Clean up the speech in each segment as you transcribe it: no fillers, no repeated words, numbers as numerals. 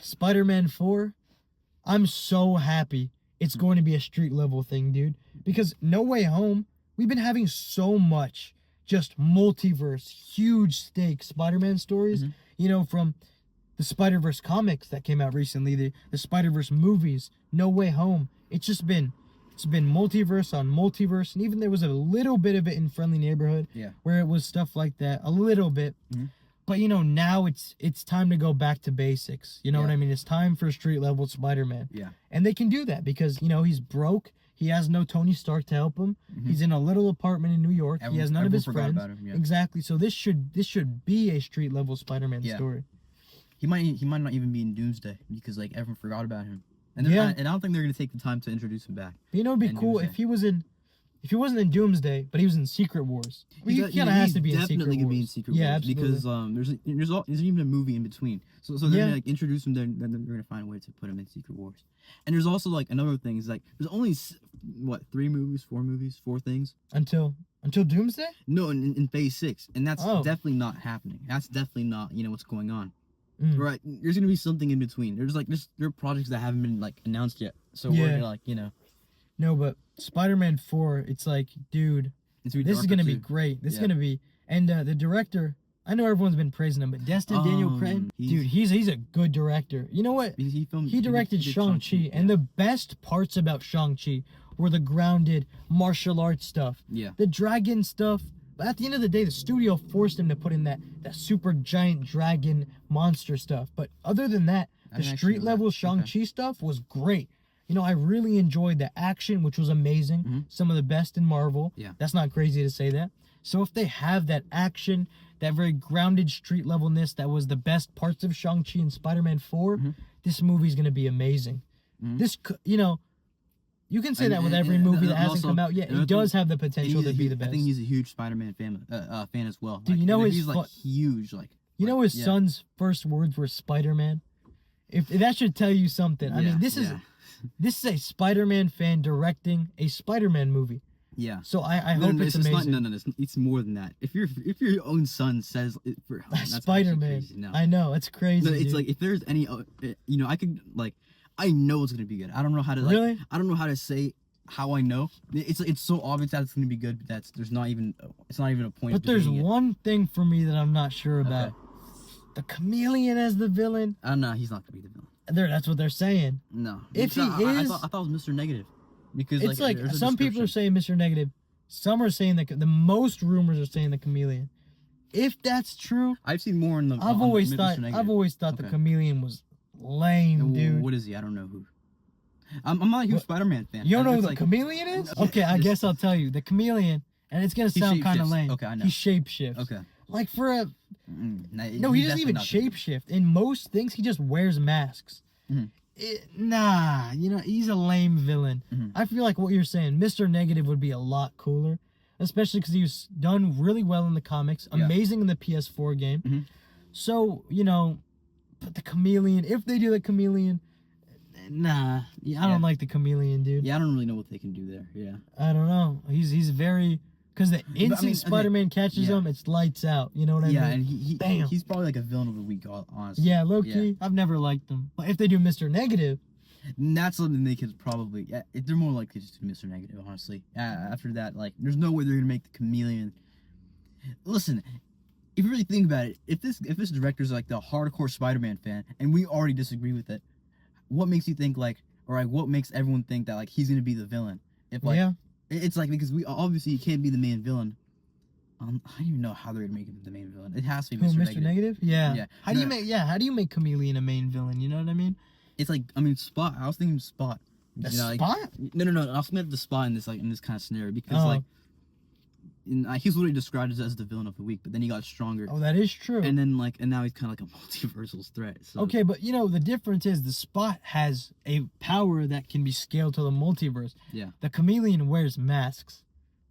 Spider-Man 4, I'm so happy it's going to be a street level thing, dude. Because No Way Home, we've been having so much just multiverse, huge stakes Spider-Man stories, from the Spider-Verse comics that came out recently, the Spider-Verse movies, No Way Home. It's been multiverse on multiverse, and even there was a little bit of it in Friendly Neighborhood, where it was stuff like that, a little bit. But now it's time to go back to basics. You know what I mean? It's time for street level Spider-Man. Yeah. And they can do that because he's broke. He has no Tony Stark to help him. He's in a little apartment in New York. He has none of his friends. About him, Exactly. So this should be a street level Spider-Man story. He might not even be in Doomsday because everyone forgot about him. And I don't think they're gonna take the time to introduce him back. It'd be cool if he wasn't in Doomsday, but he was in Secret Wars. He kind of has to be in Secret Wars. Definitely gonna be in Secret Wars. Absolutely. Because there's even a movie in between. So they're gonna introduce him. Then they're gonna find a way to put him in Secret Wars. And there's also another thing is there's only 4 things until Doomsday. No, in Phase 6, and that's definitely not happening. That's definitely not what's going on. Right, there's gonna be something in between. There are projects that haven't been announced yet. So we're No, but Spider-Man 4, it's dude, this is gonna be great. This is gonna be, and the director, I know everyone's been praising him, but Destin Daniel Cretton, dude, he's a good director. You know what? He directed Shang-Chi, and the best parts about Shang-Chi were the grounded martial arts stuff. Yeah. The dragon stuff. But at the end of the day, the studio forced him to put in that super giant dragon monster stuff. But other than that, the street level Shang-Chi stuff was great. I really enjoyed the action, which was amazing. Some of the best in Marvel. Yeah. That's not crazy to say that. So if they have that action, that very grounded street levelness that was the best parts of Shang-Chi and Spider-Man 4, this movie's going to be amazing. This, you can say that with every movie that hasn't come out yet. It does have the potential to be the best. I think he's a huge Spider-Man fan as well. Dude, he's huge. His son's first words were Spider-Man? If that should tell you something. I mean, this is a Spider-Man fan directing a Spider-Man movie. Yeah. So I hope it's amazing. It's more than that. If your own son says that's Spider-Man, no. I know it's crazy. No, it's if there's any, I could I know it's gonna be good. I don't know how to I don't know how to say how I know. It's so obvious that it's gonna be good, but it's not even a point. But there's one thing for me that I'm not sure about. The Chameleon as the villain. No, he's not gonna be the villain. That's what they're saying. No. If he is, I thought it was Mr. Negative. Because it's some people are saying Mr. Negative, some are saying the most rumors are saying the Chameleon. If that's true, I've seen more in the. I've always thought the Chameleon was lame, dude. What is he? I don't know who. I'm not a huge Spider-Man fan. You don't know who the Chameleon is? Okay, I guess I'll tell you. The Chameleon, and it's gonna sound kind of lame. Okay, I know. He shapeshifts. Okay. No, he doesn't even shapeshift. In most things, he just wears masks. He's a lame villain. I feel like what you're saying, Mr. Negative would be a lot cooler, especially because he was done really well in the comics, amazing in the PS4 game. So, but the Chameleon, if they do the Chameleon, I don't like the Chameleon, dude. Yeah, I don't really know what they can do there. Yeah. I don't know. He's very... Because the instant Spider-Man catches him, it's lights out. You know what I mean? Yeah, and he's probably a villain of the week, honestly. Yeah, low-key. I've never liked him. But if they do Mr. Negative... That's something they could probably... they're more likely to do Mr. Negative, honestly. After that, there's no way they're going to make the Chameleon... Listen, if you really think about it, if this director's the hardcore Spider-Man fan, and we already disagree with it, what makes you think, what makes everyone think that, he's going to be the villain? If, It's because we obviously you can't be the main villain. I don't even know how they're gonna make him the main villain. It has to be Mr. Negative. Yeah. How do you make Chameleon a main villain? You know what I mean? It's Spot. I was thinking Spot. Spot? No. I was thinking of the Spot in this kind of scenario because he's literally described as the villain of the week, but then he got stronger. Oh, that is true. And then and now he's kind of a multiversal threat. So. Okay, but the difference is the Spot has a power that can be scaled to the multiverse. Yeah. The Chameleon wears masks.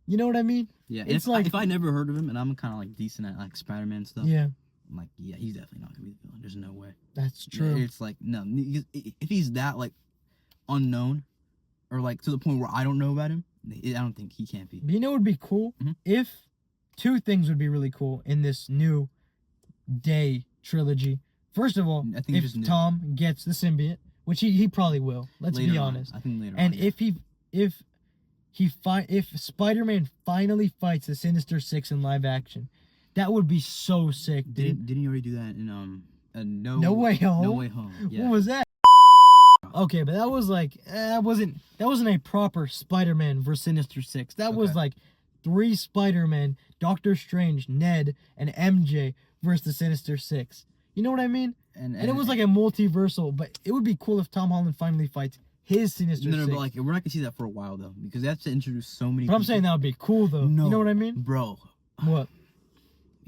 You know what I mean? Yeah. It's if I never heard of him and I'm kind of decent at Spider-Man stuff. Yeah. I'm he's definitely not gonna be the villain. There's no way. That's true. It's no. If he's that unknown, or to the point where I don't know about him. I don't think he can't be. But what would be cool? If two things would be really cool in this new Day trilogy. First of all, I think if Tom gets the symbiote, which he probably will. Let's be honest. I think later and on. And if Spider-Man finally fights the Sinister Six in live action, that would be so sick, dude. Didn't he already do that in No Way Home? No Way Home. Yeah. What was that? Okay, but that was like that wasn't a proper Spider-Man versus Sinister Six. That was like 3 Spider-Men, Doctor Strange, Ned, and MJ versus the Sinister Six. You know what I mean? And it was like a multiversal, but it would be cool if Tom Holland finally fights his Sinister Six. No, but like we're not gonna see that for a while though, because they have to introduce so many. But I'm saying that would be cool though. No, you know what I mean, bro? What?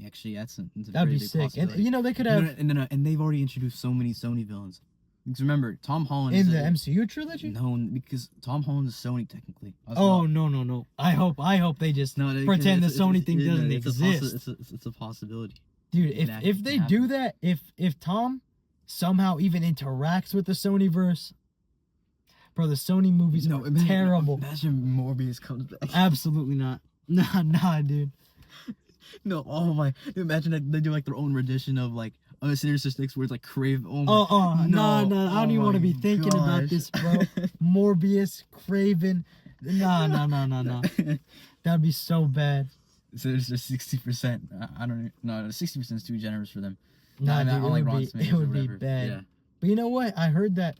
Actually, that'd be sick. And you know they could have. And they've already introduced so many Sony villains. Because remember, Tom Holland in the MCU trilogy. No, because Tom Holland is Sony technically. Oh no! I hope they just pretend the Sony thing doesn't exist. It's a possibility. Dude, if they do that, if Tom somehow even interacts with the Sonyverse, bro, the Sony movies are terrible. Imagine Morbius comes back. Absolutely not. Nah, dude. No, oh my! Imagine that they do like their own rendition of like Sinister Six, where it's like Crave. No, I don't even want to be thinking about this, bro. Morbius, Craven. No. That'd be so bad. So it's just 60%. I don't know. 60% is too generous for them. Nah, dude, it would be bad. Yeah. But you know what? I heard that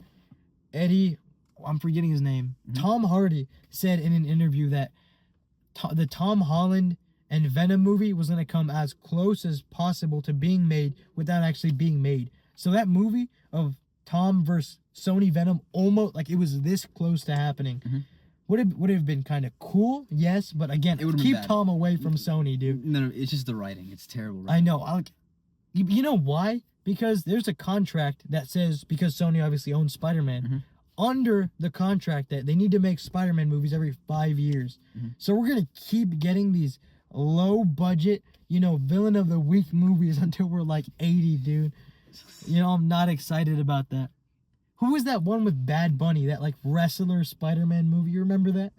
Eddie, I'm forgetting his name, Tom Hardy said in an interview that the Tom Holland and Venom movie was going to come as close as possible to being made without actually being made. So that movie of Tom versus Sony Venom, almost like it was this close to happening. Would have been kind of cool, yes, but again, keep Tom away from Sony, dude. No, it's just the writing. It's terrible writing. I know. You know why? Because there's a contract that says, because Sony obviously owns Spider-Man, under the contract that they need to make Spider-Man movies every 5 years. So we're going to keep getting these low budget, villain of the week movies until we're like 80, dude. I'm not excited about that. Who was that one with Bad Bunny, that like wrestler Spider-Man movie? You remember that?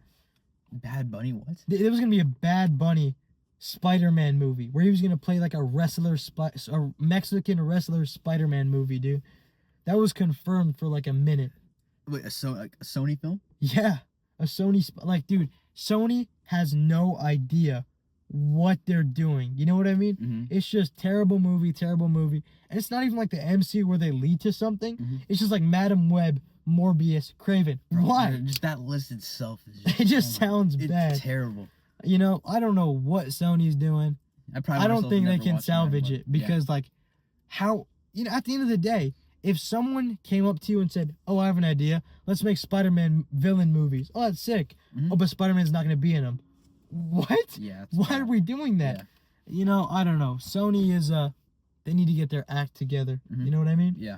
Bad Bunny, what? There was going to be a Bad Bunny Spider-Man movie where he was going to play like a Mexican wrestler Spider-Man movie, dude. That was confirmed for like a minute. Wait, a Sony film? Yeah, a Sony, dude, Sony has no idea what they're doing. You know what I mean? It's just terrible movie. And it's not even like the MC where they lead to something. It's just like Madam Web, Morbius, Craven. Why? Just that list itself is just, it just sounds bad. It's terrible. I don't know what Sony's doing. I don't think they can salvage it because how, at the end of the day, if someone came up to you and said, "Oh, I have an idea. Let's make Spider-Man villain movies." Oh, that's sick. Oh, but Spider-Man's not going to be in them. What? Yeah. Why are we doing that? Yeah. I don't know. Sony is they need to get their act together. You know what I mean? Yeah.